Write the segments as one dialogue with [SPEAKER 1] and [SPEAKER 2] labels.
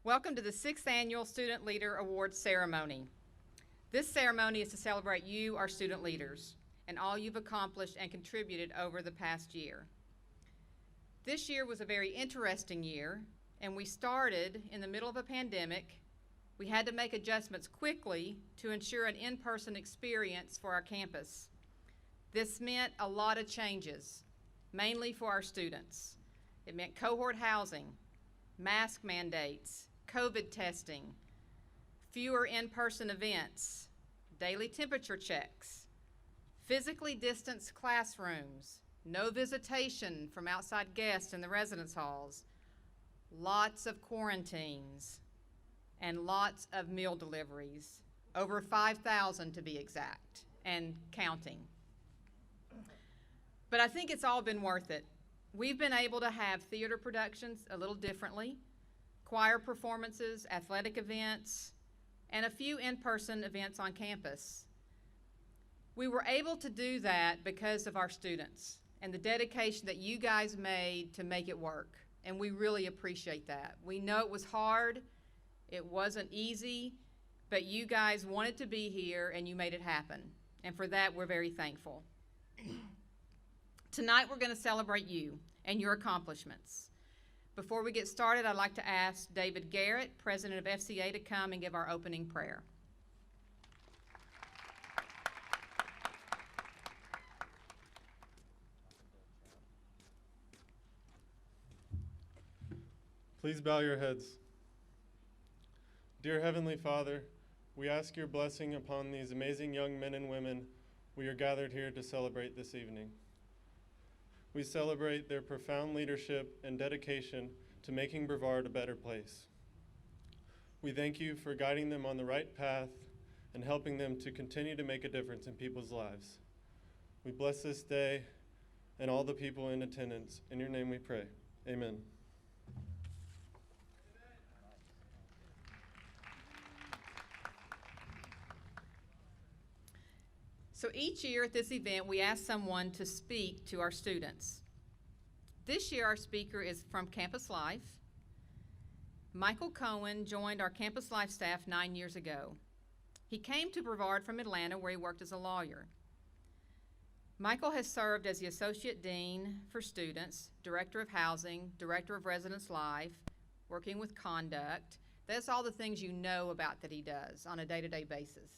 [SPEAKER 1] Welcome to the 6th Annual Student Leader Award Ceremony. This ceremony is to celebrate you, our student leaders, and all you've accomplished and contributed over the past year. This year was a very interesting year, and we started in the middle of a pandemic. We had to make adjustments quickly to ensure an in-person experience for our campus. This meant a lot of changes, mainly for our students. It meant cohort housing, mask mandates, COVID testing, fewer in-person events, daily temperature checks, physically distanced classrooms, no visitation from outside guests in the residence halls, lots of quarantines, and lots of meal deliveries, over 5,000 to be exact, and counting. But I think it's all been worth it. We've been able to have theater productions a little differently, choir performances, athletic events, and a few in-person events on campus. We were able to do that because of our students and the dedication that you guys made to make it work, and we really appreciate that. We know it was hard, it wasn't easy, but you guys wanted to be here and you made it happen, and for that we're very thankful. Tonight we're going to celebrate you and your accomplishments. Before we get started, I'd like to ask David Garrett, president of FCA, to come and give our opening prayer.
[SPEAKER 2] Please bow your heads. Dear Heavenly Father, we ask your blessing upon these amazing young men and women we are gathered here to celebrate this evening. We celebrate their profound leadership and dedication to making Brevard a better place. We thank you for guiding them on the right path and helping them to continue to make a difference in people's lives. We bless this day and all the people in attendance. In your name we pray. Amen.
[SPEAKER 1] So each year at this event, we ask someone to speak to our students. This year, our speaker is from Campus Life. Michael Cohen joined our Campus Life staff 9 years ago. He came to Brevard from Atlanta, where he worked as a lawyer. Michael has served as the Associate Dean for Students, Director of Housing, Director of Residence Life, working with conduct. That's all the things you know about that he does on a day-to-day basis.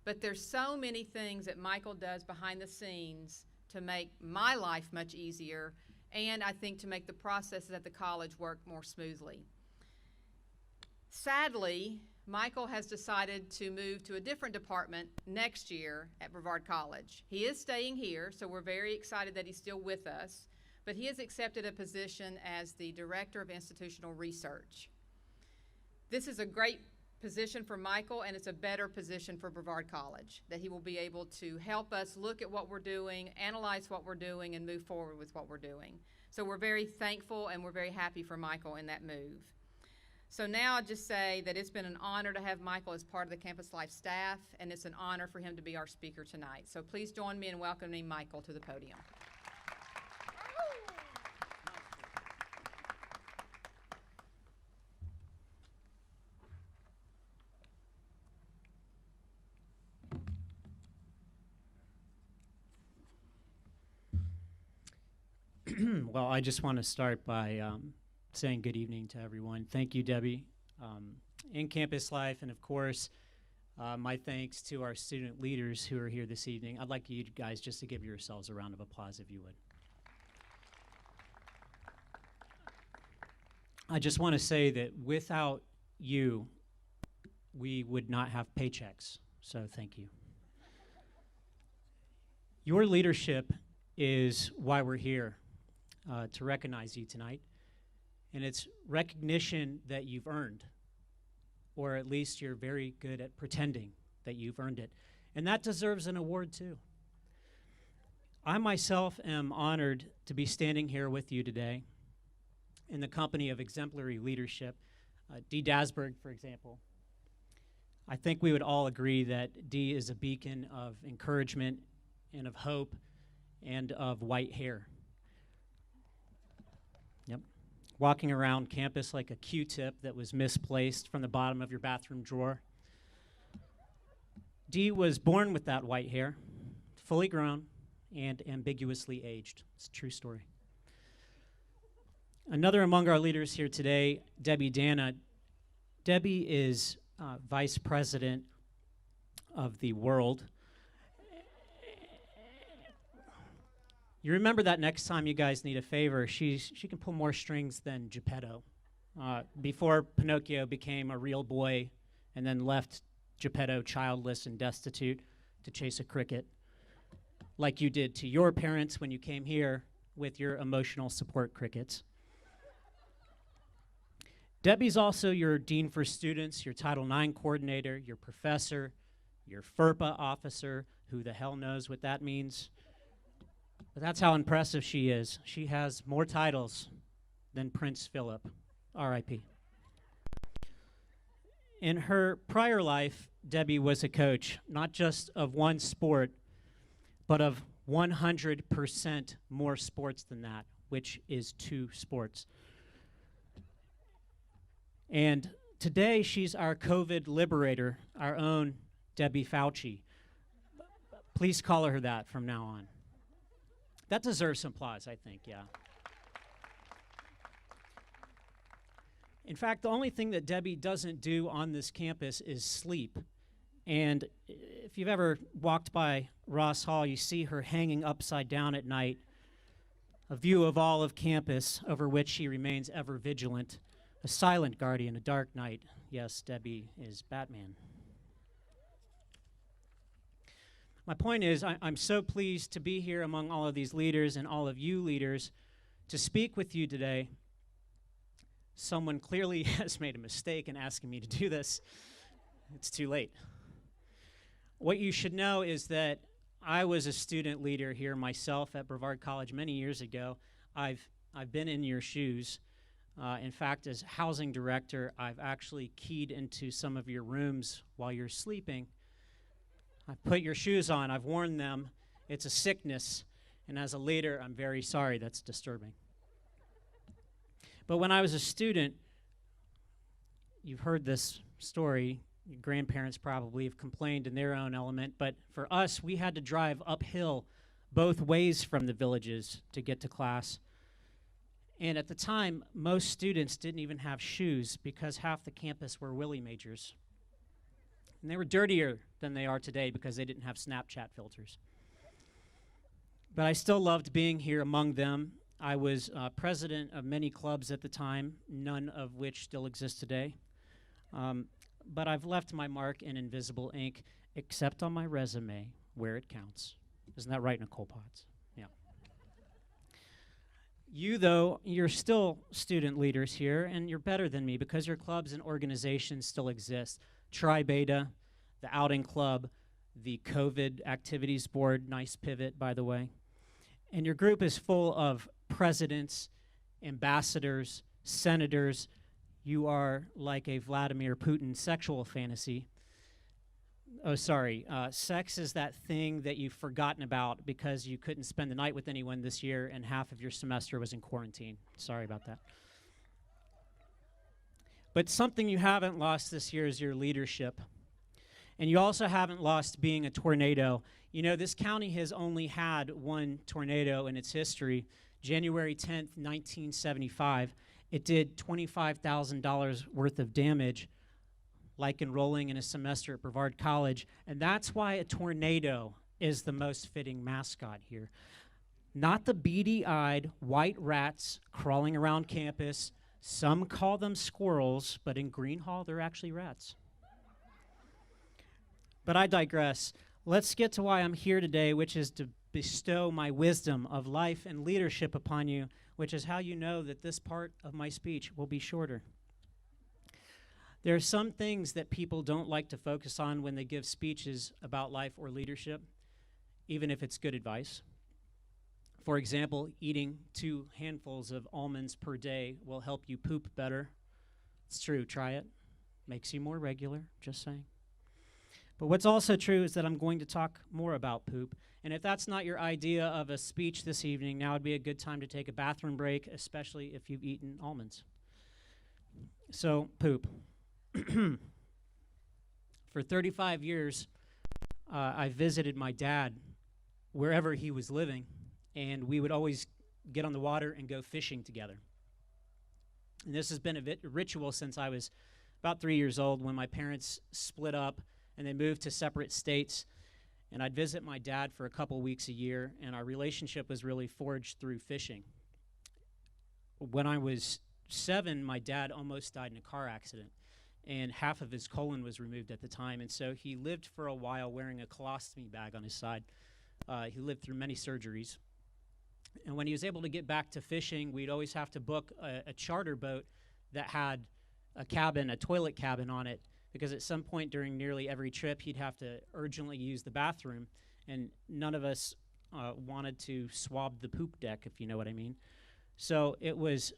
[SPEAKER 1] But there's so many things that Michael does behind the scenes to make my life much easier, and I think to make the processes at the college work more smoothly. Sadly, Michael has decided to move to a different department next year at Brevard College. He is staying here, so we're very excited that he's still with us, but he has accepted a position as the Director of Institutional Research. This is a great position for Michael, and it's a better position for Brevard College, that he will be able to help us look at what we're doing, analyze what we're doing, and move forward with what we're doing. So we're very thankful and we're very happy for Michael in that move. So now I'll just say that it's been an honor to have Michael as part of the Campus Life staff, and it's an honor for him to be our speaker tonight. So please join me in welcoming Michael to the podium.
[SPEAKER 3] Well, I just want to start by saying good evening to everyone. Thank you, Debbie. In Campus Life, and of course, my thanks to our student leaders who are here this evening. I'd like you guys just to give yourselves a round of applause if you would. I just want to say that without you, we would not have paychecks, so thank you. Your leadership is why we're here. To recognize you tonight, and it's recognition that you've earned, or at least you're very good at pretending that you've earned it, and that deserves an award too. I myself am honored to be standing here with you today in the company of exemplary leadership. Dee Dasberg, for example. I think we would all agree that Dee is a beacon of encouragement and of hope and of white hair. Yep. walking around campus like a Q-tip that was misplaced from the bottom of your bathroom drawer. Dee was born with that white hair, fully grown and ambiguously aged. It's a true story. Another among our leaders here today, Debbie Dana. Debbie is vice president of the world. You remember that next time you guys need a favor, she can pull more strings than Geppetto. Before Pinocchio became a real boy and then left Geppetto childless and destitute to chase a cricket, like you did to your parents when you came here with your emotional support crickets. Debbie's also your dean for students, your Title IX coordinator, your professor, your FERPA officer. Who the hell knows what that means? But that's how impressive she is. She has more titles than Prince Philip, R.I.P. In her prior life, Debbie was a coach, not just of one sport, but of 100% more sports than that, which is 2 sports. And today, she's our COVID liberator, our own Debbie Fauci. Please call her that from now on. That deserves some applause, I think, yeah. In fact, the only thing that Debbie doesn't do on this campus is sleep. And if you've ever walked by Ross Hall, you see her hanging upside down at night, a view of all of campus over which she remains ever vigilant. A silent guardian, a dark night. Yes, Debbie is Batman. My point is, I'm so pleased to be here among all of these leaders and all of you leaders to speak with you today. Someone clearly has made a mistake in asking me to do this. It's too late. What you should know is that I was a student leader here myself at Brevard College many years ago. I've been in your shoes. In fact, as housing director, I've actually keyed into some of your rooms while you're sleeping. I've put your shoes on. I've worn them. It's a sickness. And as a leader, I'm very sorry. That's disturbing. But when I was a student, you've heard this story. Your grandparents probably have complained in their own element. But for us, we had to drive uphill both ways from the villages to get to class. And at the time, most students didn't even have shoes because half the campus were Willie majors. And they were dirtier than they are today because they didn't have Snapchat filters. But I still loved being here among them. I was president of many clubs at the time, none of which still exist today. But I've left my mark in invisible ink, except on my resume, where it counts. Isn't that right, Nicole Potts? Yeah. You, though, you're still student leaders here, and you're better than me because your clubs and organizations still exist. Tri Beta, the Outing Club, the COVID Activities Board, nice pivot, by the way. And your group is full of presidents, ambassadors, senators. You are like a Vladimir Putin sexual fantasy. Oh, sorry. Sex is that thing that you've forgotten about because you couldn't spend the night with anyone this year and half of your semester was in quarantine. Sorry about that. But something you haven't lost this year is your leadership. And you also haven't lost being a tornado. You know, this county has only had one tornado in its history. January 10th, 1975. It did $25,000 worth of damage, like enrolling in a semester at Brevard College. And that's why a tornado is the most fitting mascot here. Not the beady-eyed white rats crawling around campus. Some call them squirrels, but in Green Hall, they're actually rats. But I digress. Let's get to why I'm here today, which is to bestow my wisdom of life and leadership upon you, which is how you know that this part of my speech will be shorter. There are some things that people don't like to focus on when they give speeches about life or leadership, even if it's good advice. For example, eating 2 handfuls of almonds per day will help you poop better. It's true, try it. Makes you more regular, just saying. But what's also true is that I'm going to talk more about poop. And if that's not your idea of a speech this evening, now would be a good time to take a bathroom break, especially if you've eaten almonds. So, poop. For 35 years, I visited my dad wherever he was living, and we would always get on the water and go fishing together. And this has been a ritual since I was about 3 years old, when my parents split up and they moved to separate states. And I'd visit my dad for a couple weeks a year, and our relationship was really forged through fishing. When I was 7, my dad almost died in a car accident, and half of his colon was removed at the time. And so he lived for a while wearing a colostomy bag on his side. He lived through many surgeries. And when he was able to get back to fishing, we'd always have to book a charter boat that had a cabin, a toilet cabin on it, because at some point during nearly every trip, he'd have to urgently use the bathroom, and none of us wanted to swab the poop deck, if you know what I mean. So it was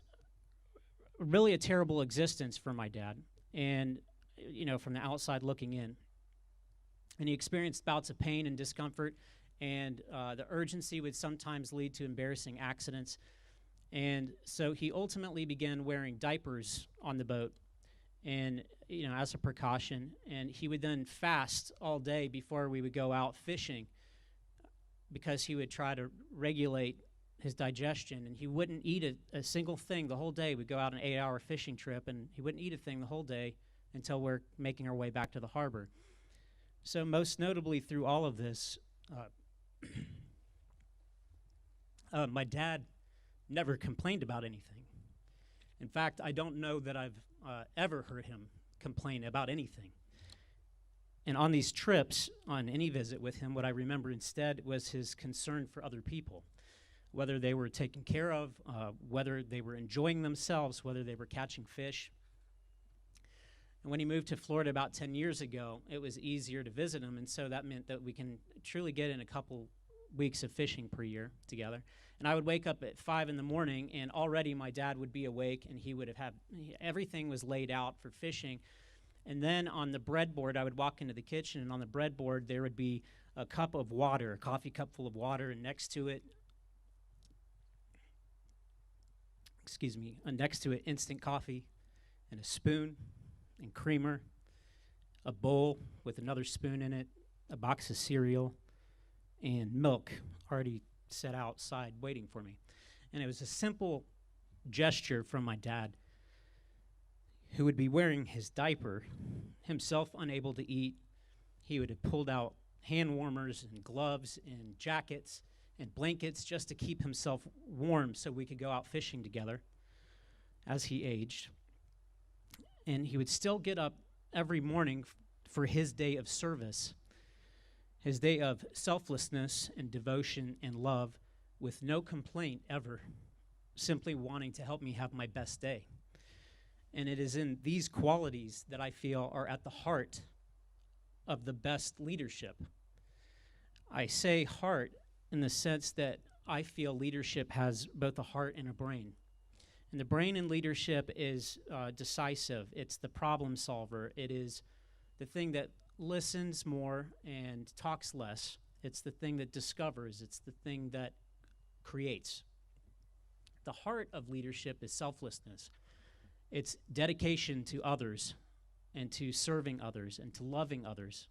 [SPEAKER 3] really a terrible existence for my dad, and, you know, from the outside looking in. And he experienced bouts of pain and discomfort, and the urgency would sometimes lead to embarrassing accidents. And so he ultimately began wearing diapers on the boat, and, you know, as a precaution. And he would then fast all day before we would go out fishing, because he would try to regulate his digestion, and he wouldn't eat a single thing the whole day. We'd go out an 8-hour fishing trip, and he wouldn't eat a thing the whole day until we're making our way back to the harbor. So most notably through all of this, my dad never complained about anything. In fact, I don't know that I've ever heard him complain about anything. And on these trips, on any visit with him, what I remember instead was his concern for other people, whether they were taken care of, whether they were enjoying themselves, whether they were catching fish. And when he moved to Florida about 10 years ago, it was easier to visit him, and so that meant that we can truly get in a couple weeks of fishing per year together. And I would wake up at 5 in the morning, and already my dad would be awake, and he would have had everything was laid out for fishing. And then on the breadboard, I would walk into the kitchen, and on the breadboard there would be a cup of water, a coffee cup full of water, and next to it, instant coffee and a spoon and creamer, a bowl with another spoon in it, a box of cereal, and milk already set outside waiting for me. And it was a simple gesture from my dad, who would be wearing his diaper, himself unable to eat. He would have pulled out hand warmers and gloves and jackets and blankets just to keep himself warm so we could go out fishing together as he aged. And he would still get up every morning for his day of service, his day of selflessness and devotion and love, with no complaint ever, simply wanting to help me have my best day. And it is in these qualities that I feel are at the heart of the best leadership. I say heart in the sense that I feel leadership has both a heart and a brain. And the brain in leadership is decisive. It's the problem solver. It is the thing that listens more and talks less. It's the thing that discovers. It's the thing that creates. The heart of leadership is selflessness. It's dedication to others and to serving others and to loving others.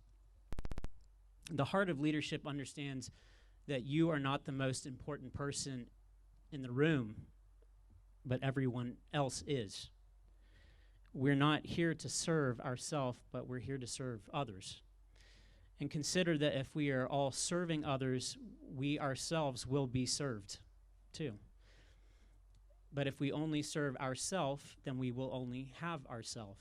[SPEAKER 3] The heart of leadership understands that you are not the most important person in the room, but everyone else is. We're not here to serve ourselves, but we're here to serve others. And consider that if we are all serving others, we ourselves will be served too. But if we only serve ourselves, then we will only have ourselves.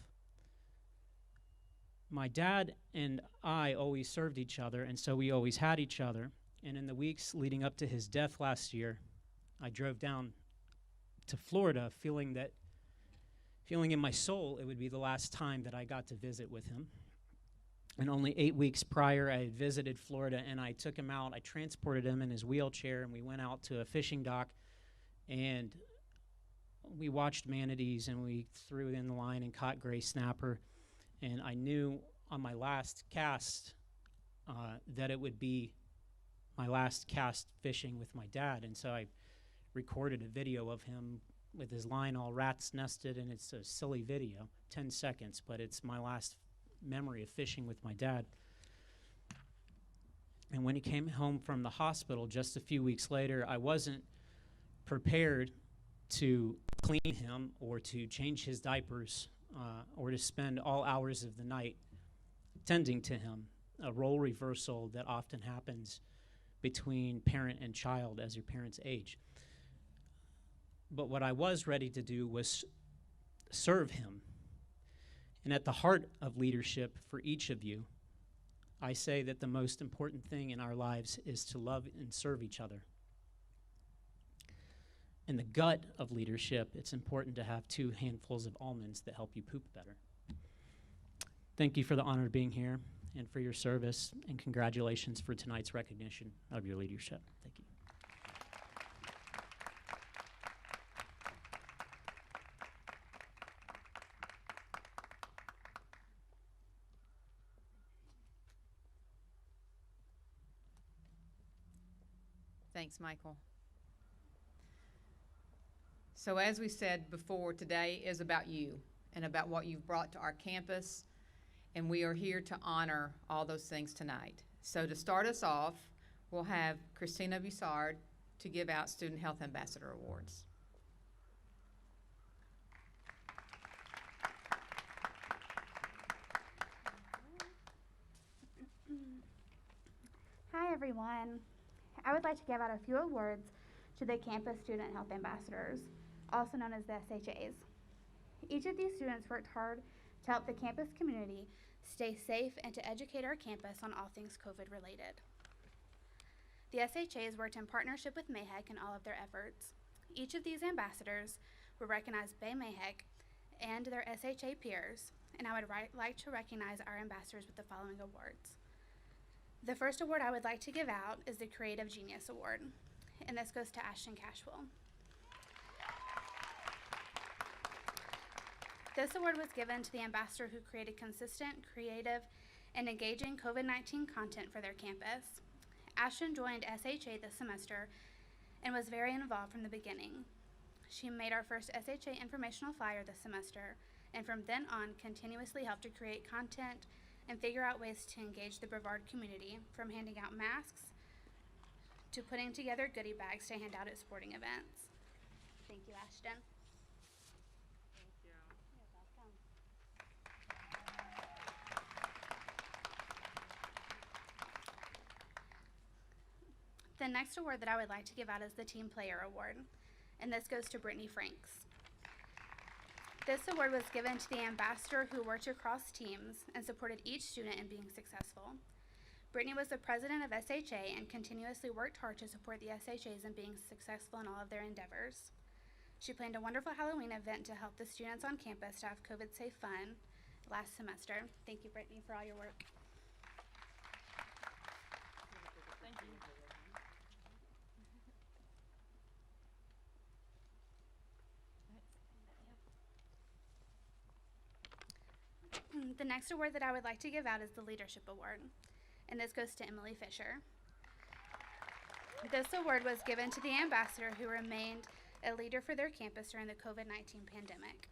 [SPEAKER 3] My dad and I always served each other, and so we always had each other. And in the weeks leading up to his death last year, I drove down to Florida feeling in my soul it would be the last time that I got to visit with him. And only 8 weeks prior, I had visited Florida, and I took him out. I transported him in his wheelchair, and we went out to a fishing dock, and we watched manatees, and we threw in the line and caught gray snapper. And I knew on my last cast that it would be my last cast fishing with my dad, and so I recorded a video of him with his line all rat's nested, and it's a silly video, 10 seconds, but it's my last memory of fishing with my dad. And when he came home from the hospital just a few weeks later, I wasn't prepared to clean him or to change his diapers or to spend all hours of the night tending to him, a role reversal that often happens between parent and child as your parents age. But what I was ready to do was serve him. And at the heart of leadership for each of you, I say that the most important thing in our lives is to love and serve each other. In the gut of leadership, it's important to have 2 handfuls of almonds that help you poop better. Thank you for the honor of being here and for your service, and congratulations for tonight's recognition of your leadership. Thank you.
[SPEAKER 1] Thanks, Michael. So as we said before, today is about you and about what you've brought to our campus, and we are here to honor all those things tonight. So to start us off, we'll have Christina Bussard to give out Student Health Ambassador Awards.
[SPEAKER 4] Hi everyone. I would like to give out a few awards to the Campus Student Health Ambassadors, also known as the SHAs. Each of these students worked hard to help the campus community stay safe and to educate our campus on all things COVID related. The SHAs worked in partnership with MAHEC in all of their efforts. Each of these ambassadors were recognized by MAHEC and their SHA peers, and I would like to recognize our ambassadors with the following awards. The first award I would like to give out is the Creative Genius Award, and this goes to Ashton Cashwell. This award was given to the ambassador who created consistent, creative, and engaging COVID-19 content for their campus. Ashton joined SHA this semester and was very involved from the beginning. She made our first SHA informational flyer this semester, and from then on continuously helped to create content and figure out ways to engage the Brevard community, from handing out masks to putting together goodie bags to hand out at sporting events. Thank you, Ashton.
[SPEAKER 1] Thank you.
[SPEAKER 4] You're welcome. The next award that I would like to give out is the Team Player Award, and this goes to Brittany Franks. This award was given to the ambassador who worked across teams and supported each student in being successful. Brittany was the president of SHA and continuously worked hard to support the SHAs in being successful in all of their endeavors. She planned a wonderful Halloween event to help the students on campus to have COVID-safe fun last semester. Thank you, Brittany, for all your work.
[SPEAKER 1] Thank you.
[SPEAKER 4] The next award that I would like to give out is the Leadership Award, and this goes to Emily Fisher. This award was given to the ambassador who remained a leader for their campus during the COVID-19 pandemic.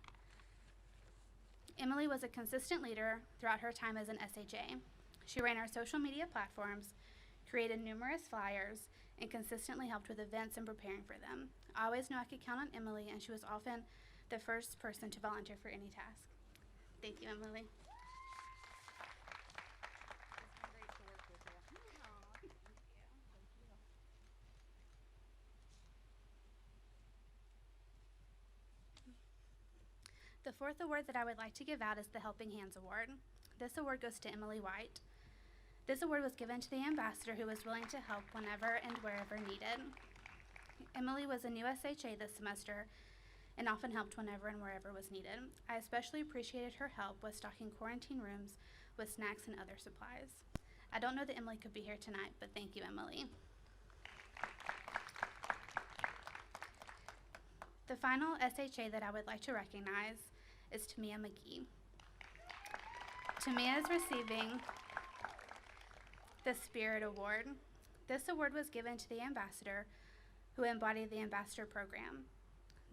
[SPEAKER 4] Emily was a consistent leader throughout her time as an SHA. She ran our social media platforms, created numerous flyers, and consistently helped with events and preparing for them. I always knew I could count on Emily, and she was often the first person to volunteer for any task. Thank you, Emily. The fourth award that I would like to give out is the Helping Hands Award. This award goes to Emily White. This award was given to the ambassador who was willing to help whenever and wherever needed. Emily was a new SHA this semester and often helped whenever and wherever was needed. I especially appreciated her help with stocking quarantine rooms with snacks and other supplies. I don't know that Emily could be here tonight, but thank you, Emily. The final SHA that I would like to recognize is Tamiya Mcgee. Tamiya is receiving the Spirit Award. This award was given to the ambassador who embodied the ambassador program.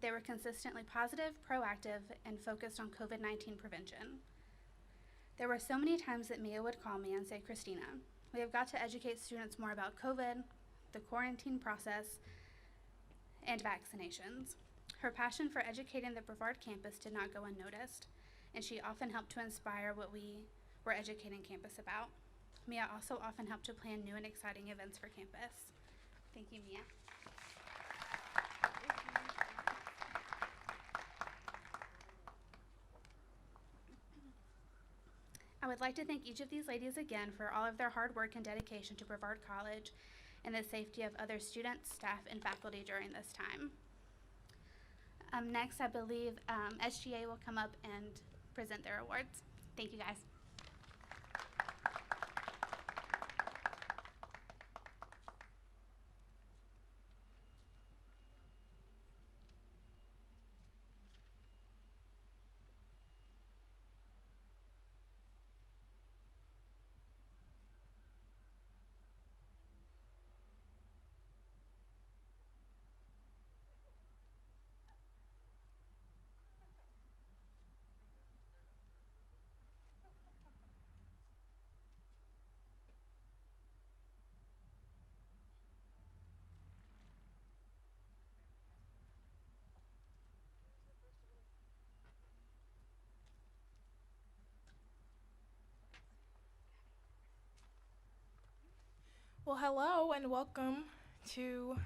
[SPEAKER 4] They were consistently positive, proactive, and focused on COVID-19 prevention. There were so many times that Mia would call me and say, "Christina, we have got to educate students more about COVID, the quarantine process, and vaccinations." Her passion for educating the Brevard campus did not go unnoticed, and she often helped to inspire what we were educating campus about. Mia also often helped to plan new and exciting events for campus. Thank you, Mia. I would like to thank each of these ladies again for all of their hard work and dedication to Brevard College and the safety of other students, staff, and faculty during this time. Next, I believe SGA will come up and present their awards. Thank you, guys.
[SPEAKER 5] Well, hello and welcome to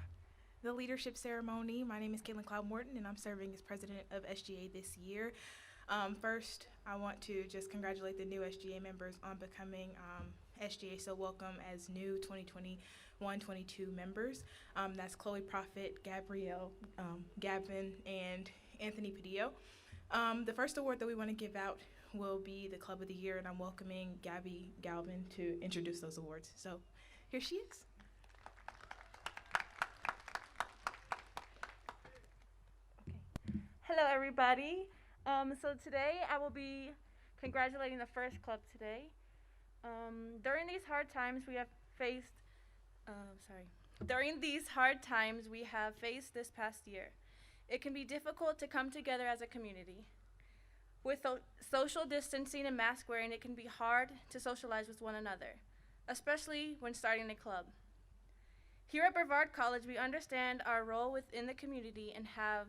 [SPEAKER 5] the leadership ceremony. My name is Caitlin Cloud Morton, and I'm serving as president of SGA this year. First, I want to just congratulate the new SGA members on becoming SGA So Welcome as new 2021-22 members. That's Chloe Prophet, Gabrielle, Gavin, and Anthony Padillo. The first award that we want to give out will be the Club of the Year, and I'm welcoming Gabby Galvin to introduce those awards. So here she is.
[SPEAKER 6] Okay. Hello, everybody. So today I will be congratulating the first club today. During these hard times we have faced this past year, it can be difficult to come together as a community. With social distancing and mask wearing, it can be hard to socialize with one another, especially when starting a club. Here at Brevard College, we understand our role within the community and have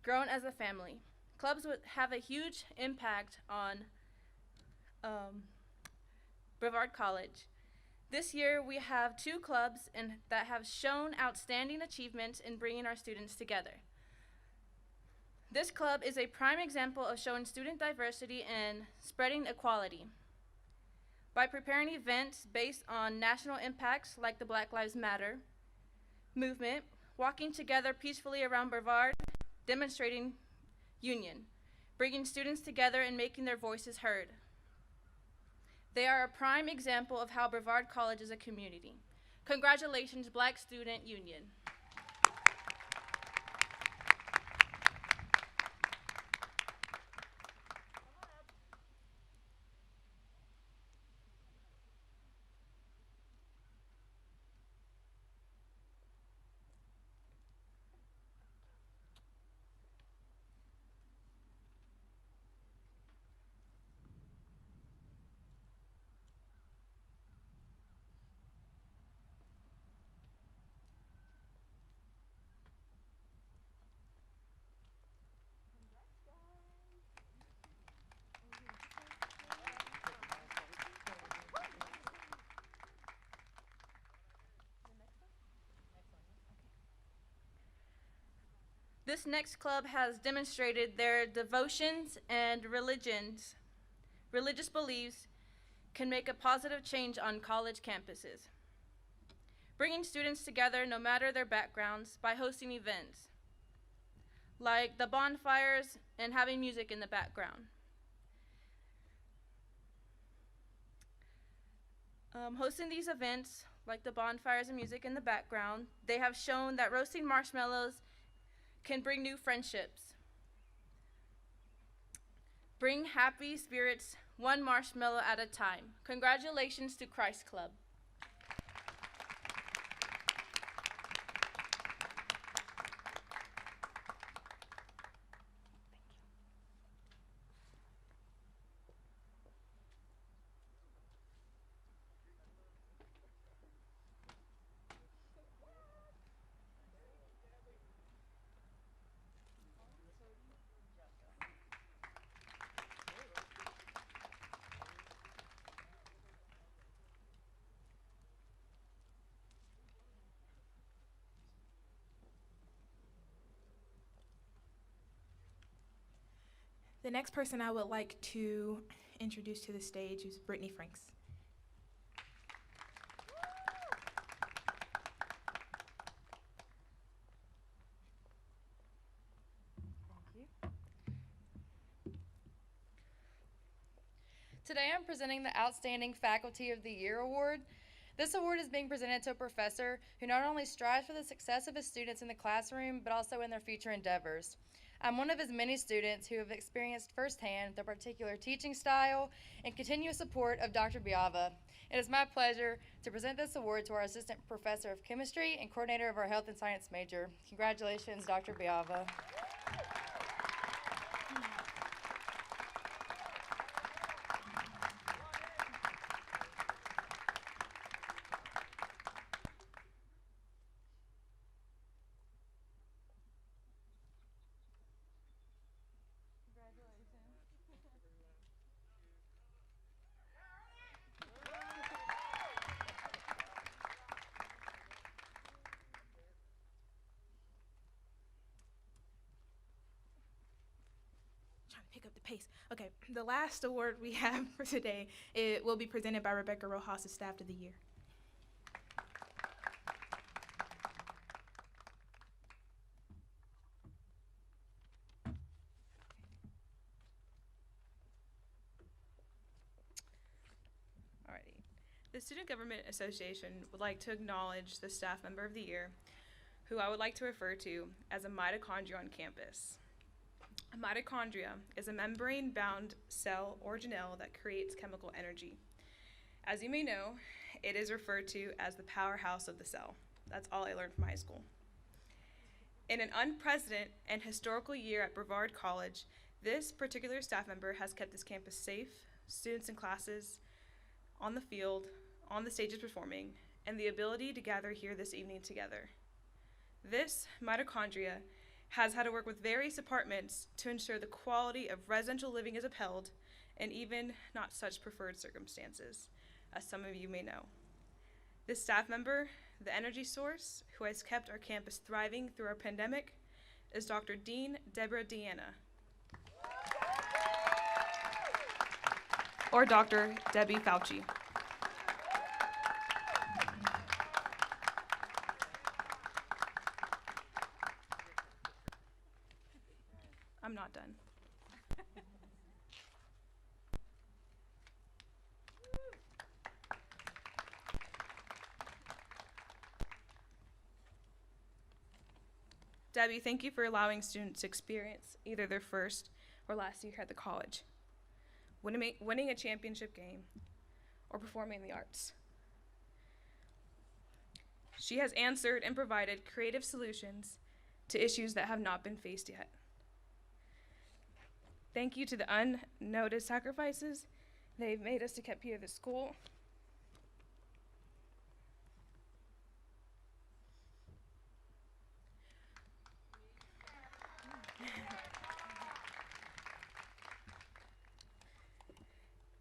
[SPEAKER 6] grown as a family. Clubs have a huge impact on Brevard College. This year, we have 2 clubs that have shown outstanding achievements in bringing our students together. This club is a prime example of showing student diversity and spreading equality. By preparing events based on national impacts like the Black Lives Matter movement, walking together peacefully around Brevard, demonstrating union, bringing students together and making their voices heard. They are a prime example of how Brevard College is a community. Congratulations, Black Student Union. This next club has demonstrated their devotions and religious beliefs can make a positive change on college campuses, bringing students together no matter their backgrounds by hosting events like the bonfires and having music in the background. Hosting these events like the bonfires and music in the background, they have shown that roasting marshmallows can bring new friendships. Bring happy spirits one marshmallow at a time. Congratulations to Christ Club.
[SPEAKER 5] The next person I would like to introduce to the stage is Brittany Franks.
[SPEAKER 7] Today I'm presenting the Outstanding Faculty of the Year Award. This award is being presented to a professor who not only strives for the success of his students in the classroom, but also in their future endeavors. I'm one of his many students who have experienced firsthand the particular teaching style and continuous support of Dr. Biava. It is my pleasure to present this award to our Assistant Professor of Chemistry and Coordinator of our Health and Science major. Congratulations, Dr. Biava.
[SPEAKER 5] Trying to pick up the pace. Okay, the last award we have for today, it will be presented by Rebecca Rojas as Staff of the Year.
[SPEAKER 6] Alrighty. The Student Government Association would like to acknowledge the Staff Member of the Year, who I would like to refer to as a mitochondria on campus. A mitochondria is a membrane-bound cell organelle that creates chemical energy. As you may know, it is referred to as the powerhouse of the cell. That's all I learned from high school. In an unprecedented and historical year at Brevard College, this particular staff member has kept this campus safe, students in classes, on the field, on the stages performing, and the ability to gather here this evening together. This mitochondria has had to work with various departments to ensure the quality of residential living is upheld, and even not such preferred circumstances, as some of you may know. This staff member, the energy source, who has kept our campus thriving through our pandemic, is Dr. Dean Deborah Deanna, or Dr. Debbie Fauci. I'm not done. Debbie, thank you for allowing students to experience either their first or last year at the college, winning a championship game, or performing in the arts. She has answered and provided creative solutions to issues that have not been faced yet. Thank you to the unnoticed sacrifices they've made us to keep here at the school.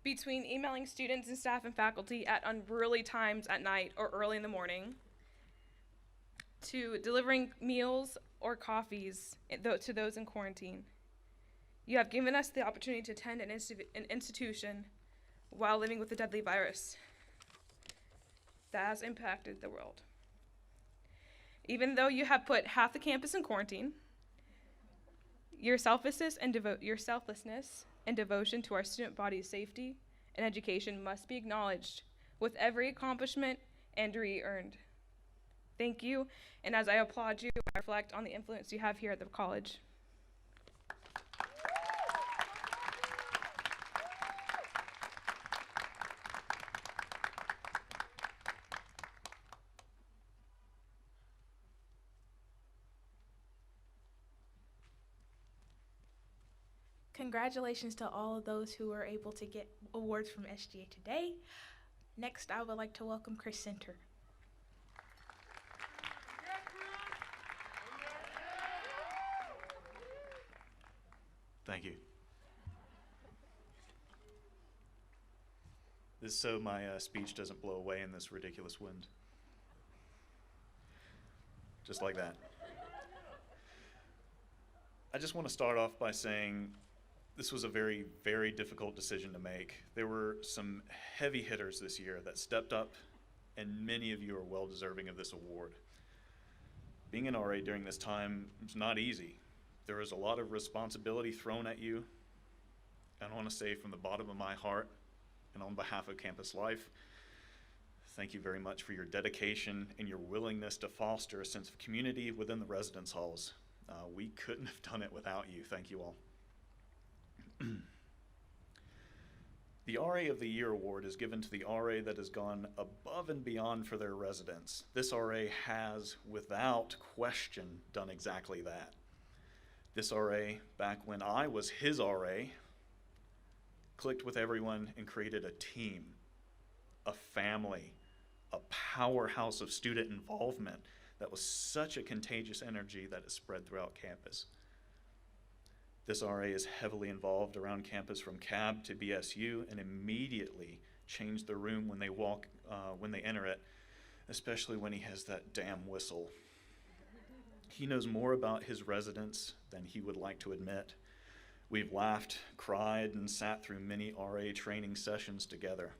[SPEAKER 6] Between emailing students and staff and faculty at unruly times at night or early in the morning, to delivering meals or coffees to those in quarantine, you have given us the opportunity to attend an institution while living with a deadly virus that has impacted the world. Even though you have put half the campus in quarantine, your selflessness and devotion to our student body's safety and education must be acknowledged with every accomplishment and degree earned. Thank you, and as I applaud you, I reflect on the influence you have here at the college.
[SPEAKER 5] Congratulations to all of those who were able to get awards from SGA today. Next, I would like to welcome Chris Center.
[SPEAKER 8] Thank you. This is so my speech doesn't blow away in this ridiculous wind. Just like that. I just want to start off by saying This was a very, very difficult decision to make. There were some heavy hitters this year that stepped up, and many of you are well deserving of this award. Being an RA during this time is not easy. There was a lot of responsibility thrown at you. And I want to say from the bottom of my heart and on behalf of Campus Life, thank you very much for your dedication and your willingness to foster a sense of community within the residence halls. We couldn't have done it without you. Thank you all. The RA of the Year award is given to the RA that has gone above and beyond for their residents. This RA has, without question, done exactly that. This RA, back when I was his RA, clicked with everyone and created a team, a family, a powerhouse of student involvement that was such a contagious energy that it spread throughout campus. This RA is heavily involved around campus from CAB to BSU and immediately changed the room when they enter it, especially when he has that damn whistle. He knows more about his residents than he would like to admit. We've laughed, cried, and sat through many RA training sessions together.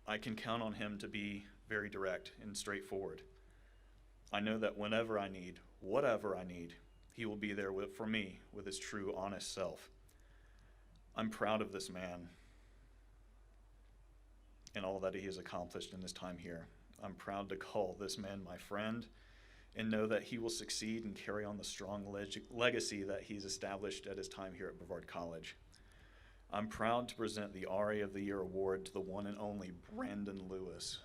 [SPEAKER 8] I can count on him to be very direct and straightforward. I know that whenever I need, whatever I need, he will be there for me with his true, honest self. I'm proud of this man and all that he has accomplished in his time here. I'm proud to call this man my friend and know that he will succeed and carry on the strong legacy that he's established at his time here at Brevard College. I'm proud to present the RA of the Year award to the one and only Brandon Lewis.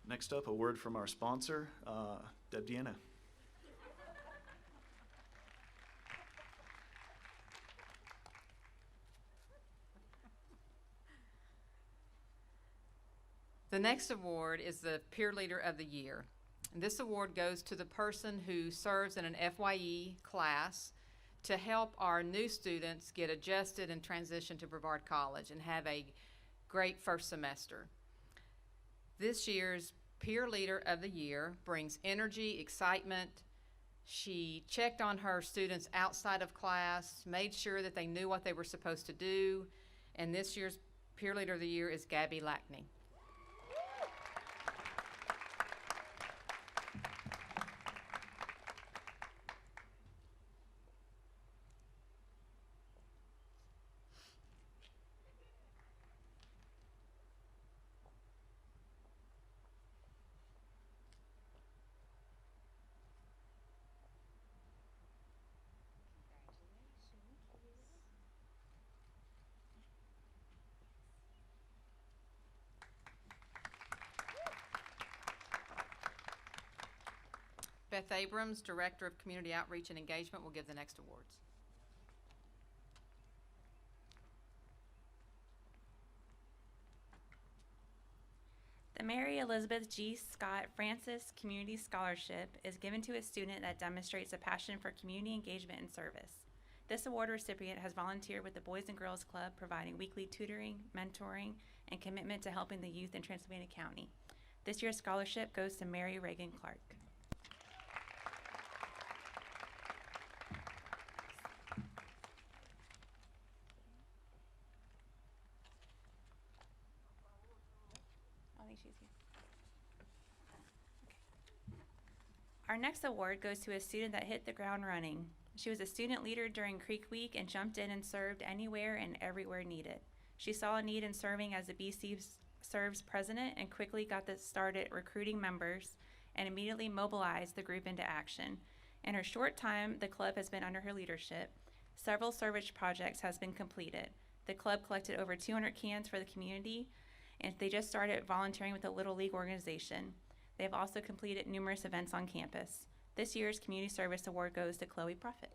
[SPEAKER 8] Next up, a word from our sponsor, Deb Deanna.
[SPEAKER 1] The next award is the Peer Leader of the Year. And this award goes to the person who serves in an FYE class to help our new students get adjusted and transition to Brevard College and have a great first semester. This year's Peer Leader of the Year brings energy, excitement. She checked on her students outside of class, made sure that they knew what they were supposed to do, and this year's Peer Leader of the Year is Gabby Lackney. Beth Abrams, Director of Community Outreach and Engagement, will give the next awards.
[SPEAKER 9] The Mary Elizabeth G. Scott Francis Community Scholarship is given to a student that demonstrates a passion for community engagement and service. This award recipient has volunteered with the Boys and Girls Club, providing weekly tutoring, mentoring, and commitment to helping the youth in Transylvania County. This year's scholarship goes to Mary Reagan Clark. Our next award goes to a student that hit the ground running. She was a student leader during Creek Week and jumped in and served anywhere and everywhere needed. She saw a need in serving as the BC Serves president and quickly got started recruiting members and immediately mobilized the group into action. In her short time, the club has been under her leadership. Several service projects has been completed. The club collected over 200 cans for the community and they just started volunteering with a Little League organization. They have also completed numerous events on campus. This year's Community Service Award goes to Chloe Prophet.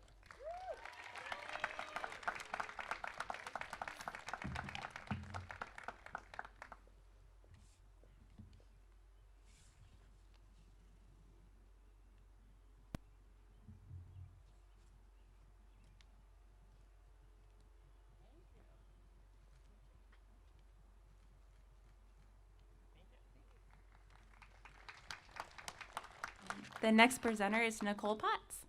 [SPEAKER 9] The next presenter is Nicole Potts.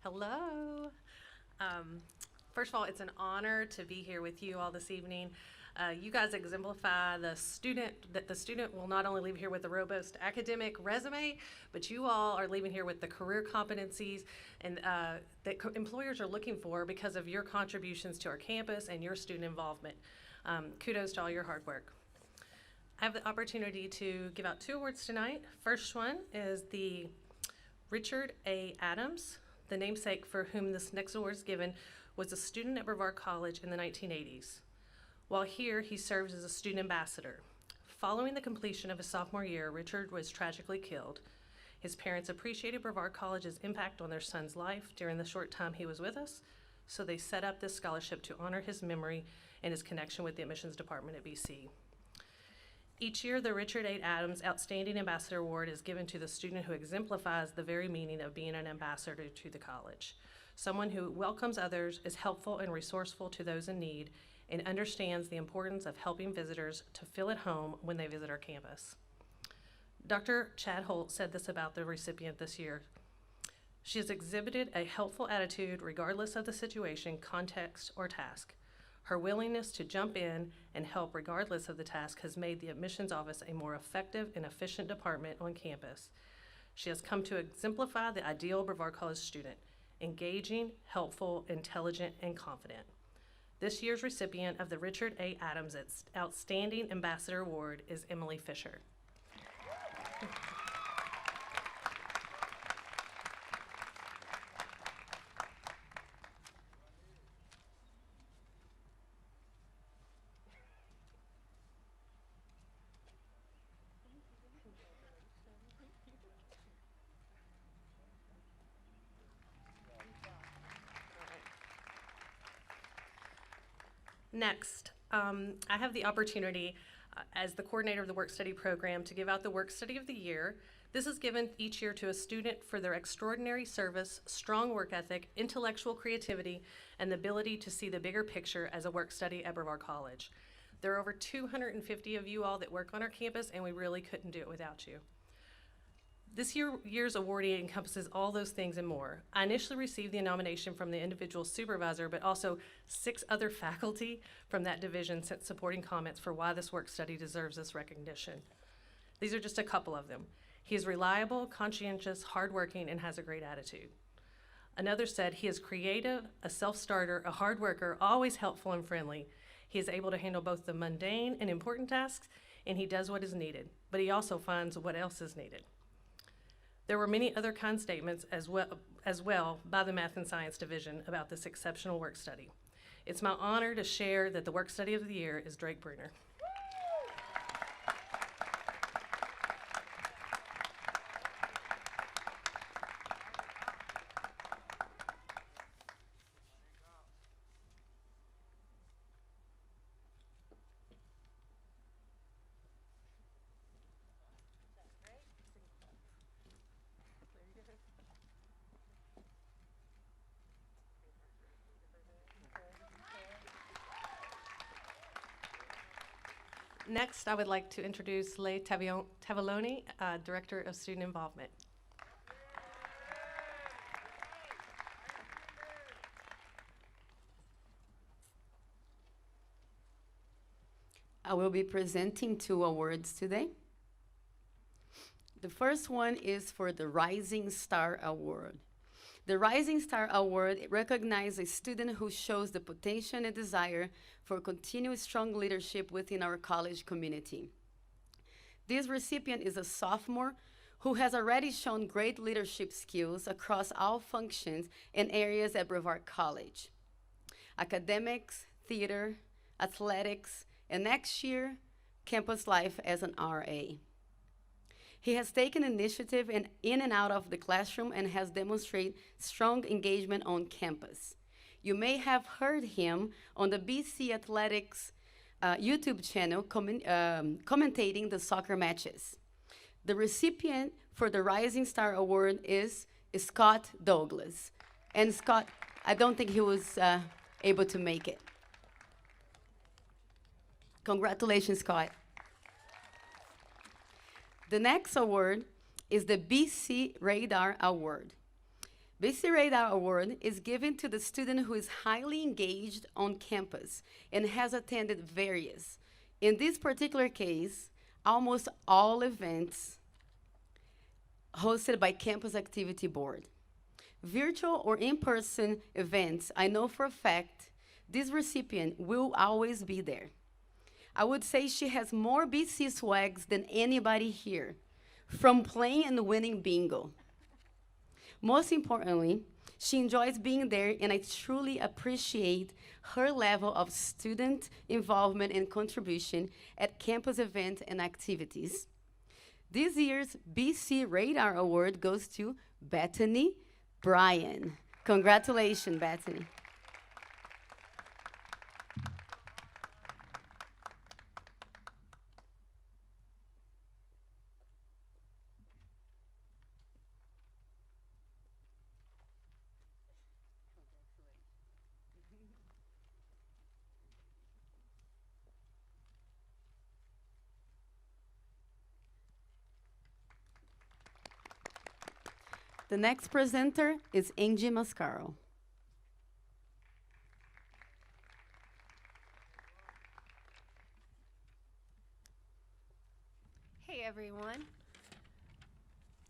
[SPEAKER 10] Hello. First of all, it's an honor to be here with you all this evening. You guys exemplify the student will not only leave here with a robust academic resume, but you all are leaving here with the career competencies and that employers are looking for because of your contributions to our campus and your student involvement. Kudos to all your hard work. I have the opportunity to give out 2 awards tonight. First one is the Richard A. Adams. The namesake for whom this next award is given was a student at Brevard College in the 1980s. While here, he serves as a student ambassador. Following the completion of his sophomore year, Richard was tragically killed. His parents appreciated Brevard College's impact on their son's life during the short time he was with us, so they set up this scholarship to honor his memory and his connection with the admissions department at BC. Each year, the Richard A. Adams Outstanding Ambassador Award is given to the student who exemplifies the very meaning of being an ambassador to the college. Someone who welcomes others, is helpful and resourceful to those in need, and understands the importance of helping visitors to feel at home when they visit our campus. Dr. Chad Holt said this about the recipient this year. She has exhibited a helpful attitude regardless of the situation, context, or task. Her willingness to jump in and help regardless of the task has made the admissions office a more effective and efficient department on campus. She has come to exemplify the ideal Brevard College student, engaging, helpful, intelligent, and confident. This year's recipient of the Richard A. Adams Outstanding Ambassador Award is Emily Fisher. Next, I have the opportunity as the coordinator of the work study program to give out the work study of the year. This is given each year to a student for their extraordinary service, strong work ethic, intellectual creativity, and the ability to see the bigger picture as a work study at Brevard College. There are over 250 of you all that work on our campus, and we really couldn't do it without you. This year's awardee encompasses all those things and more. I initially received the nomination from the individual supervisor, but also 6 other faculty from that division sent supporting comments for why this work study deserves this recognition. These are just a couple of them. He is reliable, conscientious, hardworking, and has a great attitude. Another said he is creative, a self-starter, a hard worker, always helpful and friendly. He is able to handle both the mundane and important tasks, and he does what is needed, but he also finds what else is needed. There were many other kind statements as well by the Math and Science Division about this exceptional work study. It's my honor to share that the work study of the year is Drake Bruner. Next, I would like to introduce Tevaloni, Director of Student Involvement.
[SPEAKER 11] I will be presenting 2 awards today. The first one is for the Rising Star Award. The Rising Star Award recognizes a student who shows the potential and desire for continued strong leadership within our college community. This recipient is a sophomore who has already shown great leadership skills across all functions and areas at Brevard College: academics, theater, athletics, and next year, campus life as an RA. He has taken initiative in and out of the classroom and has demonstrated strong engagement on campus. You may have heard him on the BC Athletics YouTube channel commentating the soccer matches. The recipient for the Rising Star Award is Scott Douglas. And Scott, I don't think he was able to make it. Congratulations, Scott. The next award is the BC Radar Award. BC Radar Award is given to the student who is highly engaged on campus and has attended various, in this particular case, almost all events hosted by Campus Activity Board. Virtual or in-person events, I know for a fact this recipient will always be there. I would say she has more BC swags than anybody here, from playing and winning bingo. Most importantly, she enjoys being there, and I truly appreciate her level of student involvement and contribution at campus events and activities. This year's BC Radar Award goes to Bethany Bryan. Congratulations, Bethany. The next presenter is Angie Mascaro.
[SPEAKER 12] Hey everyone.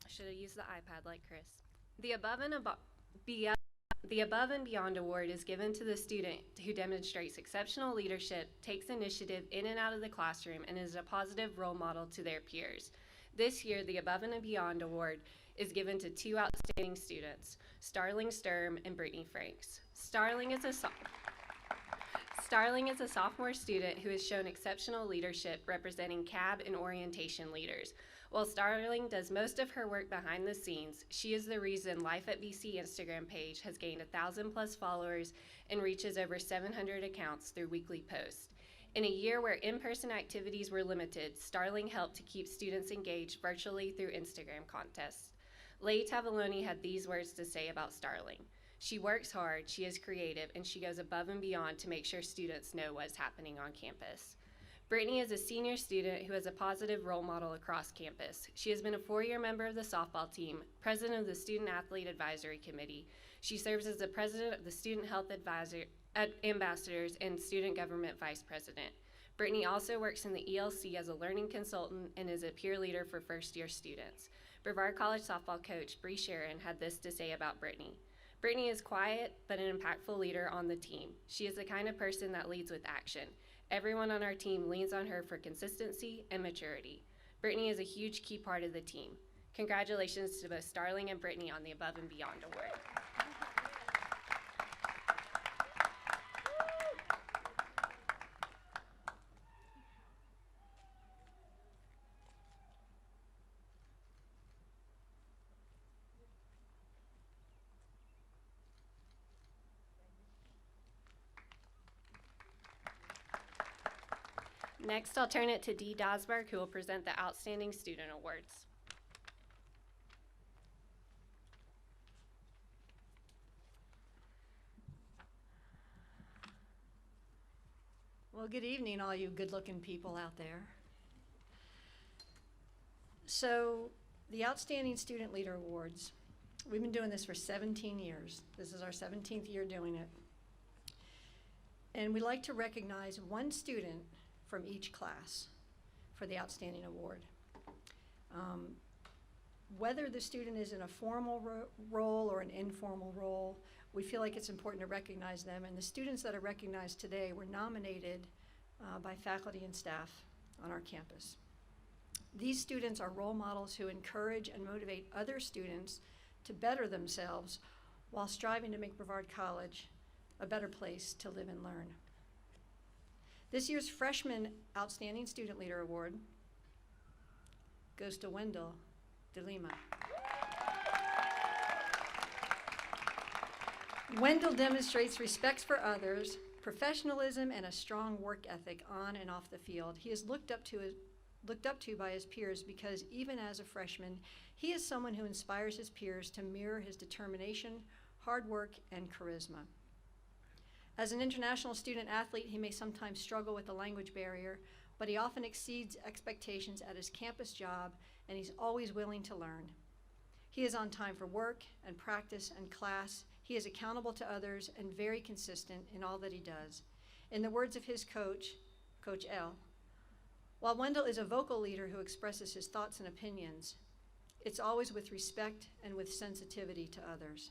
[SPEAKER 12] I should have used the iPad like Chris. The Above and Beyond Award is given to the student who demonstrates exceptional leadership, takes initiative in and out of the classroom, and is a positive role model to their peers. This year, the Above and Beyond Award is given to two outstanding students, Starling Sturm and Brittany Franks. Starling is a sophomore student who has shown exceptional leadership representing CAB and orientation leaders. While Starling does most of her work behind the scenes, she is the reason Life at BC Instagram page has gained 1,000+ followers and reaches over 700 accounts through weekly posts. In a year where in-person activities were limited, Starling helped to keep students engaged virtually through Instagram contests. Tevaloni had these words to say about Starling. She works hard, she is creative, and she goes above and beyond to make sure students know what's happening on campus. Brittany is a senior student who is a positive role model across campus. She has been a 4-year member of the softball team, president of the Student Athlete Advisory Committee. She serves as the president of the Student Health Ambassadors and Student Government Vice President. Brittany also works in the ELC as a learning consultant and is a peer leader for first-year students. Brevard College softball coach Bree Sharon had this to say about Brittany. Brittany is quiet, but an impactful leader on the team. She is the kind of person that leads with action. Everyone on our team leans on her for consistency and maturity. Brittany is a huge key part of the team. Congratulations to both Starling and Brittany on the Above and Beyond Award. Next, I'll turn it to Dee Dosberg, who will present the Outstanding Student Awards.
[SPEAKER 13] Well, good evening, all you good-looking people out there. So, the Outstanding Student Leader Awards, we've been doing this for 17 years. This is our 17th year doing it. And we like to recognize one student from each class for the Outstanding Award. Whether the student is in a formal role or an informal role, we feel like it's important to recognize them. And the students that are recognized today were nominated by faculty and staff on our campus. These students are role models who encourage and motivate other students to better themselves while striving to make Brevard College a better place to live and learn. This year's Freshman Outstanding Student Leader Award goes to Wendell De Lima. Wendell demonstrates respect for others, professionalism, and a strong work ethic on and off the field. He is looked up to by his peers because even as a freshman, he is someone who inspires his peers to mirror his determination, hard work, and charisma. As an international student athlete, he may sometimes struggle with the language barrier, but he often exceeds expectations at his campus job, and he's always willing to learn. He is on time for work and practice and class. He is accountable to others and very consistent in all that he does. In the words of his coach, Coach L, while Wendell is a vocal leader who expresses his thoughts and opinions, it's always with respect and with sensitivity to others.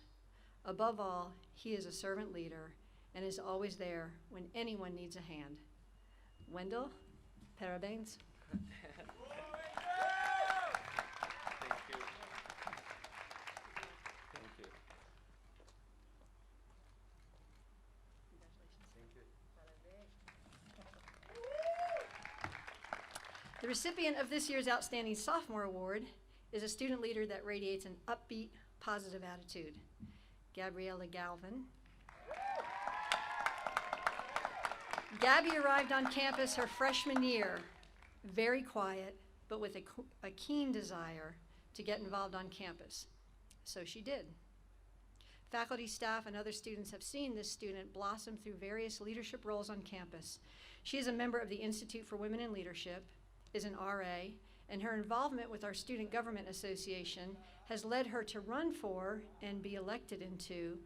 [SPEAKER 13] Above all, he is a servant leader and is always there when anyone needs a hand. Wendell, parabéns. The recipient of this year's Outstanding Sophomore Award is a student leader that radiates an upbeat, positive attitude, Gabriella Galvin. Gabby arrived on campus her freshman year, very quiet, but with a keen desire to get involved on campus. So she did. Faculty, staff, and other students have seen this student blossom through various leadership roles on campus. She is a member of the Institute for Women in Leadership, is an RA, and her involvement with our Student Government Association has led her to run for and be elected into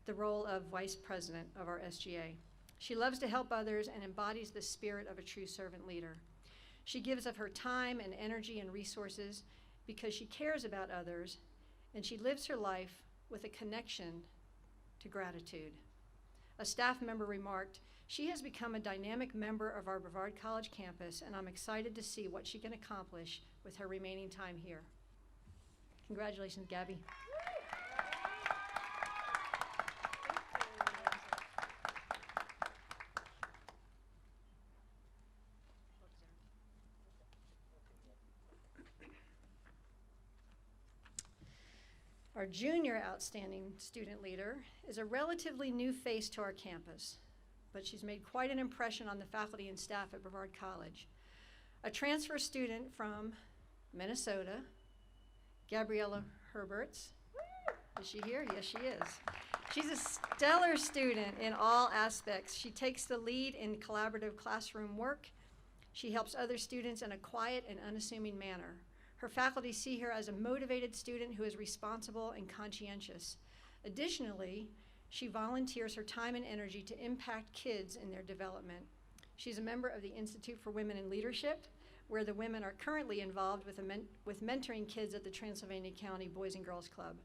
[SPEAKER 13] the role of Vice President of our SGA. She loves to help others and embodies the spirit of a true servant leader. She gives of her time and energy and resources because she cares about others, and she lives her life with a connection to gratitude. A staff member remarked, "She has become a dynamic member of our Brevard College campus, and I'm excited to see what she can accomplish with her remaining time here." Congratulations, Gabby. Our junior outstanding student leader is a relatively new face to our campus, but she's made quite an impression on the faculty and staff at Brevard College. A transfer student from Minnesota, Gabriella Herberts. Is she here? Yes, she is. She's a stellar student in all aspects. She takes the lead in collaborative classroom work. She helps other students in a quiet and unassuming manner. Her faculty see her as a motivated student who is responsible and conscientious. Additionally, she volunteers her time and energy to impact kids in their development. She's a member of the Institute for Women in Leadership, where the women are currently involved with mentoring kids at the Transylvania County Boys and Girls Club.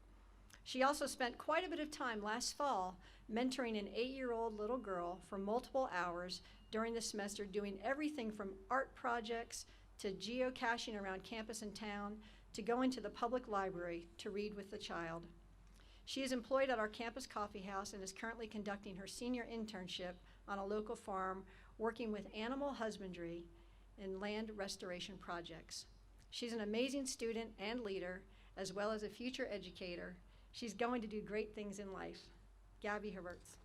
[SPEAKER 13] She also spent quite a bit of time last fall mentoring an 8-year-old little girl for multiple hours during the semester, doing everything from art projects to geocaching around campus and town to going to the public library to read with the child. She is employed at our campus coffee house and is currently conducting her senior internship on a local farm, working with animal husbandry and land restoration projects. She's an amazing student and leader, as well as a future educator. She's going to do great things in life. Gabby Herberts.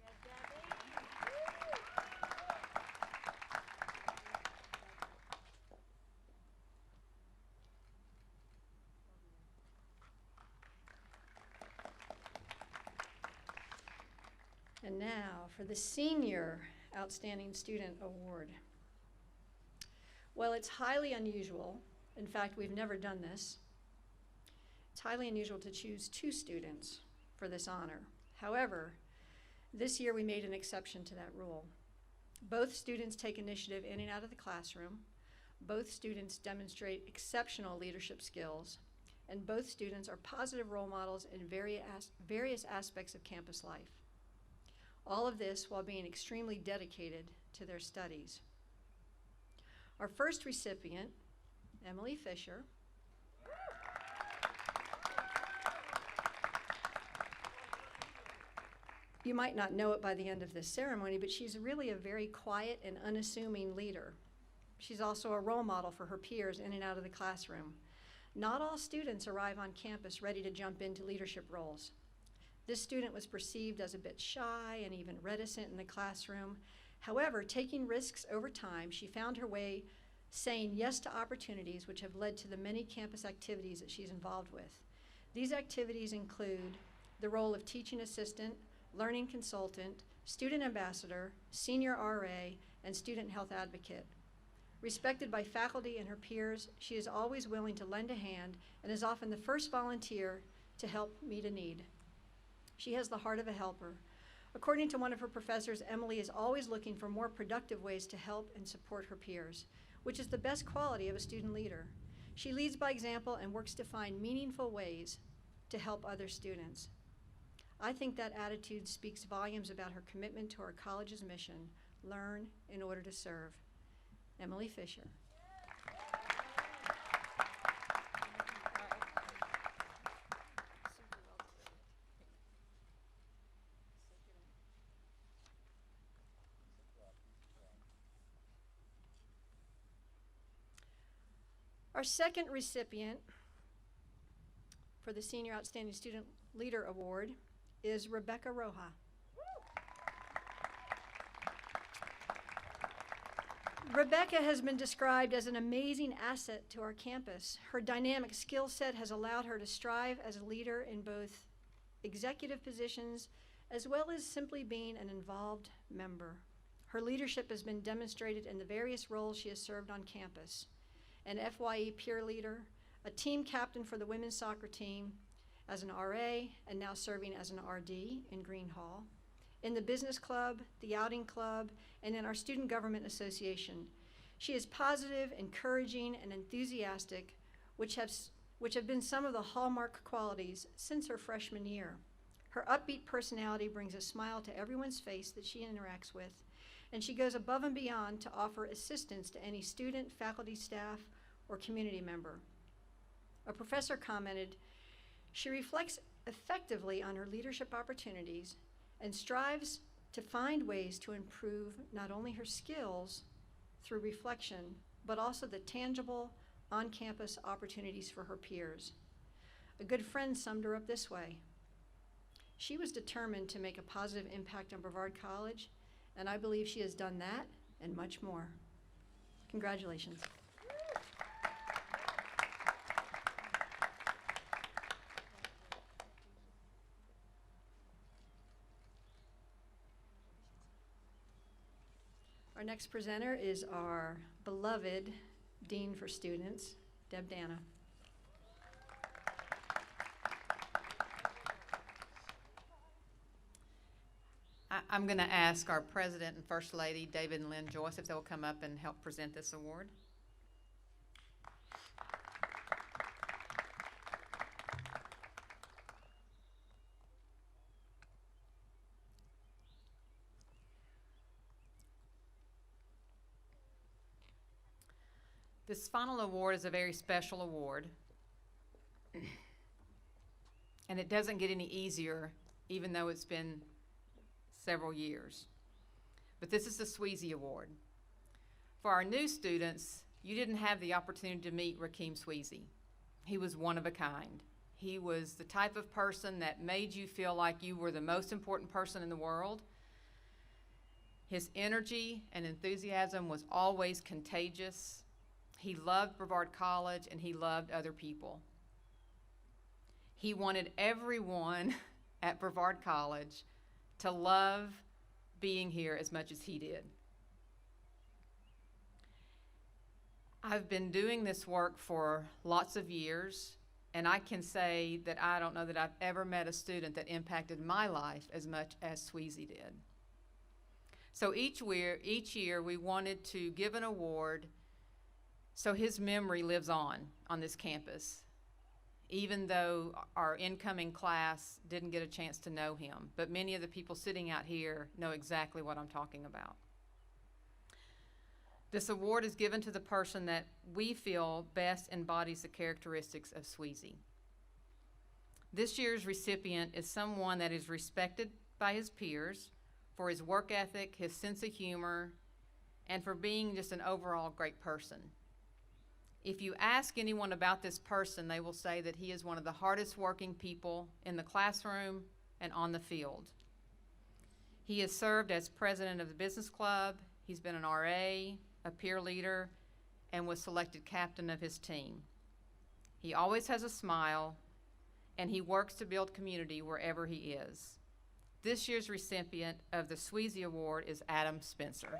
[SPEAKER 13] And now for the Senior Outstanding Student Award. Well, it's highly unusual. In fact, we've never done this. It's highly unusual to choose 2 students for this honor. However, this year we made an exception to that rule. Both students take initiative in and out of the classroom. Both students demonstrate exceptional leadership skills. And both students are positive role models in various aspects of campus life. All of this while being extremely dedicated to their studies. Our first recipient, Emily Fisher. You might not know it by the end of this ceremony, but she's really a very quiet and unassuming leader. She's also a role model for her peers in and out of the classroom. Not all students arrive on campus ready to jump into leadership roles. This student was perceived as a bit shy and even reticent in the classroom. However, taking risks over time, she found her way saying yes to opportunities which have led to the many campus activities that she's involved with. These activities include the role of teaching assistant, learning consultant, student ambassador, senior RA, and student health advocate. Respected by faculty and her peers, she is always willing to lend a hand and is often the first volunteer to help meet a need. She has the heart of a helper. According to one of her professors, Emily is always looking for more productive ways to help and support her peers, which is the best quality of a student leader. She leads by example and works to find meaningful ways to help other students. I think that attitude speaks volumes about her commitment to our college's mission, learn in order to serve. Emily Fisher. Our second recipient for the Senior Outstanding Student Leader Award is Rebecca Roja. Rebecca has been described as an amazing asset to our campus. Her dynamic skill set has allowed her to strive as a leader in both executive positions as well as simply being an involved member. Her leadership has been demonstrated in the various roles she has served on campus: an FYE peer leader, a team captain for the women's soccer team, as an RA, and now serving as an RD in Green Hall, in the business club, the outing club, and in our student government association. She is positive, encouraging, and enthusiastic, which have been some of the hallmark qualities since her freshman year. Her upbeat personality brings a smile to everyone's face that she interacts with, and she goes above and beyond to offer assistance to any student, faculty, staff, or community member. A professor commented, "She reflects effectively on her leadership opportunities and strives to find ways to improve not only her skills through reflection, but also the tangible on-campus opportunities for her peers." A good friend summed her up this way: "She was determined to make a positive impact on Brevard College, and I believe she has done that and much more." Congratulations. Our next presenter is our beloved Dean for Students, Deb Dana.
[SPEAKER 1] I'm going to ask our President and First Lady, David and Lynn Joyce, if they'll come up and help present this award. This final award is a very special award, and it doesn't get any easier, even though it's been several years. But this is the Sweezy Award. For our new students, you didn't have the opportunity to meet Rakeem Sweezy. He was one of a kind. He was the type of person that made you feel like you were the most important person in the world. His energy and enthusiasm was always contagious. He loved Brevard College, and he loved other people. He wanted everyone at Brevard College to love being here as much as he did. I've been doing this work for lots of years, and I can say that I don't know that I've ever met a student that impacted my life as much as Sweezy did. So each year we wanted to give an award so his memory lives on this campus, even though our incoming class didn't get a chance to know him. But many of the people sitting out here know exactly what I'm talking about. This award is given to the person that we feel best embodies the characteristics of Sweezy. This year's recipient is someone that is respected by his peers for his work ethic, his sense of humor, and for being just an overall great person. If you ask anyone about this person, they will say that he is one of the hardest working people in the classroom and on the field. He has served as president of the business club, he's been an RA, a peer leader, and was selected captain of his team. He always has a smile, and he works to build community wherever he is. This year's recipient of the Sweezy Award is Adam Spencer.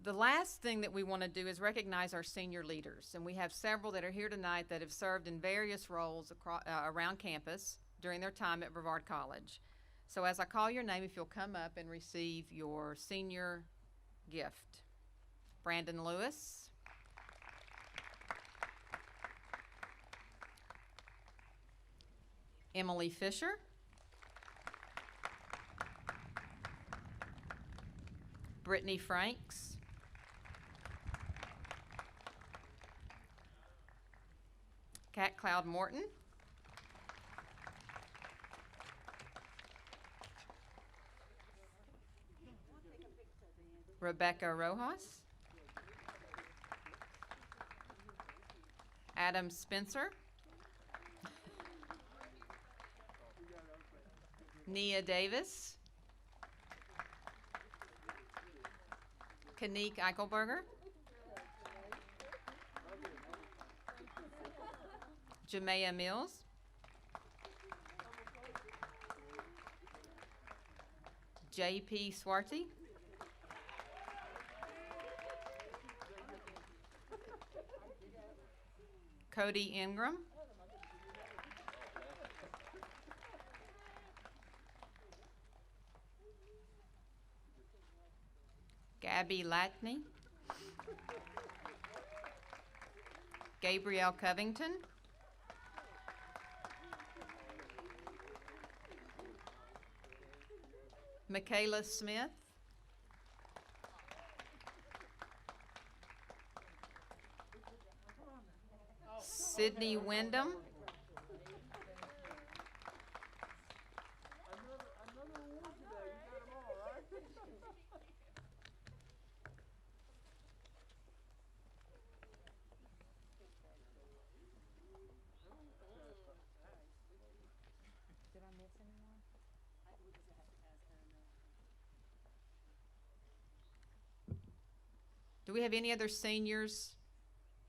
[SPEAKER 1] The last thing that we want to do is recognize our senior leaders, and we have several that are here tonight that have served in various roles around campus during their time at Brevard College. So as I call your name, if you'll come up and receive your senior gift. Brandon Lewis. Emily Fisher. Brittany Franks. Cat Cloud Morton. Rebecca Rojas. Adam Spencer. Nia Davis. Kanique Eichelberger. Jamea Mills. J.P. Swarty. Cody Ingram. Gabby Latney. Gabrielle Covington. Michaela Smith. Sydney Wyndham. Do we have any other seniors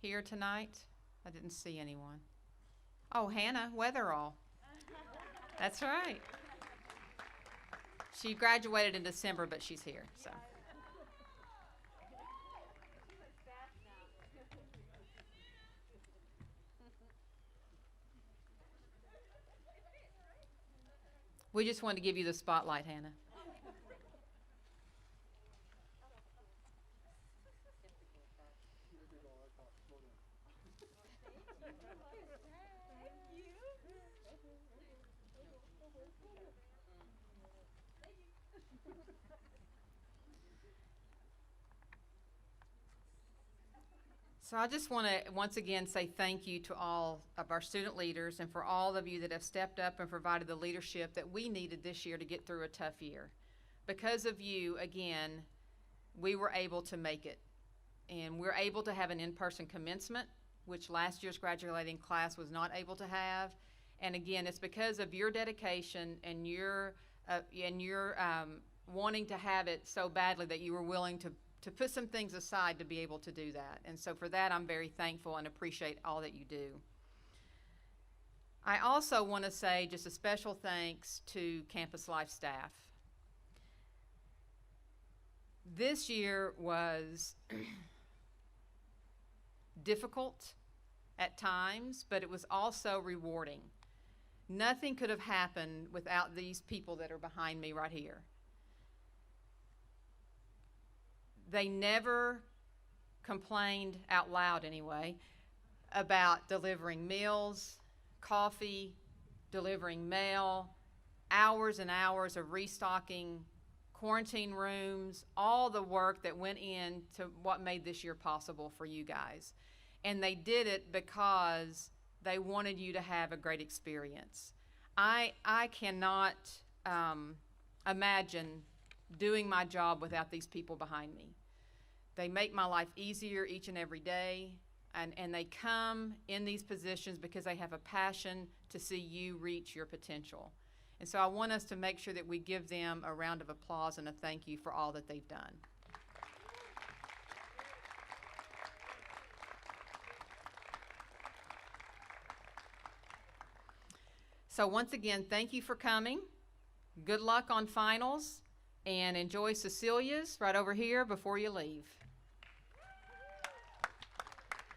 [SPEAKER 1] here tonight? I didn't see anyone. Oh, Hannah Weatherall. That's right. She graduated in December, but she's here, so. We just wanted to give you the spotlight, Hannah. So I just want to once again say thank you to all of our student leaders and for all of you that have stepped up and provided the leadership that we needed this year to get through a tough year. Because of you, again, we were able to make it and we're able to have an in-person commencement, which last year's graduating class was not able to have. And again, it's because of your dedication and your wanting to have it so badly that you were willing to put some things aside to be able to do that. And so for that, I'm very thankful and appreciate all that you do. I also want to say just a special thanks to Campus Life staff. This year was difficult at times, but it was also rewarding. Nothing could have happened without these people that are behind me right here. They never complained out loud anyway about delivering meals, coffee, delivering mail, hours and hours of restocking quarantine rooms, all the work that went into what made this year possible for you guys. And they did it because they wanted you to have a great experience. I cannot imagine doing my job without these people behind me. They make my life easier each and every day, and they come in these positions because they have a passion to see you reach your potential. And so I want us to make sure that we give them a round of applause and a thank you for all that they've done. So once again, thank you for coming. Good luck on finals, and enjoy Cecilia's right over here before you leave.